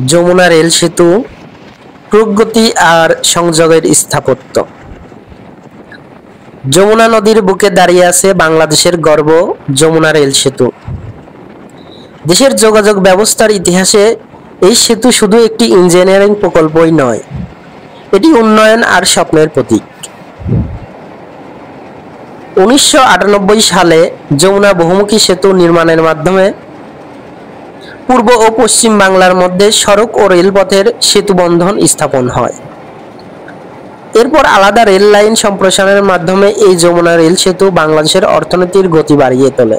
Jamuna rail সেতু, প্রগতি আর সংযোগের স্থাপত্য। যমুনা নদীর বুকে দাঁড়িয়ে আছে বাংলাদেশের গর্ব যমুনা রেল সেতু। দেশের যোগাযোগ ব্যবস্থার ইতিহাসে এই সেতু শুধু একটি ইঞ্জিনিয়ারিং প্রকল্পই নয়, এটি উন্নয়ন আর স্বপ্নের প্রতীক। 1998 সালে যমুনা বহুমুখী সেতু নির্মাণের মাধ্যমে পূর্ব ও পশ্চিম বাংলার মধ্যে সড়ক ও রেলপথের সেতু বন্ধন স্থাপন হয়। এরপর আলাদা রেল লাইন সম্প্রসারণের মাধ্যমে এই যমুনা রেল সেতু বাংলাদেশের অর্থনীতির গতি বাড়িয়ে তোলে।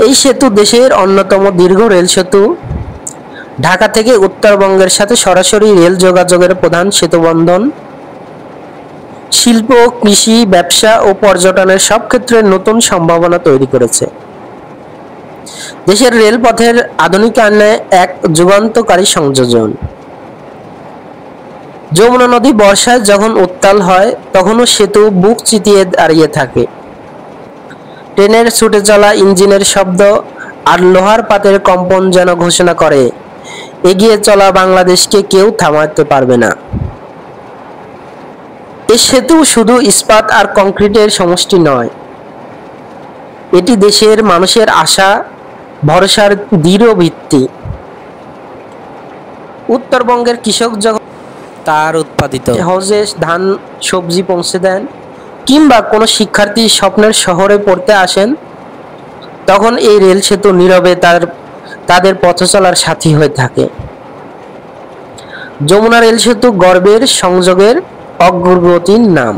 এই সেতু দেশের অন্যতম দীর্ঘ রেল সেতু। ঢাকা থেকে উত্তরবঙ্গের সাথে সরাসরি রেল যোগাযোগের প্রধান সেতুবন্ধন। শিল্প, কৃষি, ব্যবসা ও পর্যটনের সব ক্ষেত্রে নতুন সম্ভাবনা তৈরি করেছে। দেশের রেলপথের আধুনিকায়নে এক যুগান্তকারী সংযোজন। যমুনা নদী বর্ষায় যখন উত্তাল হয় তখনও সেতু বুক চিতিয়ে দাঁড়িয়ে থাকে। ট্রেনের ছুটে চলা ইঞ্জিনের শব্দ আর লোহার পাতের কম্পন যেন ঘোষণা করে, এগিয়ে চলা বাংলাদেশকে কেউ থামাতে পারবে না। এই সেতু শুধু ইস্পাত আর কংক্রিটের সমষ্টি নয়, এটি দেশের মানুষের আশা ভরসার দৃঢ় ভিত্তি। উত্তরবঙ্গের কৃষক যখন তার উৎপাদিত সহজে ধান সবজি পৌঁছে দেন, কিংবা কোনো শিক্ষার্থী স্বপ্নের শহরে পড়তে আসেন, তখন এই রেল সেতু নীরবে তাদের পথ চলার সাথী হয়ে থাকে। যমুনা রেল সেতু গর্বের সংযোগের অগ্রগতির নাম।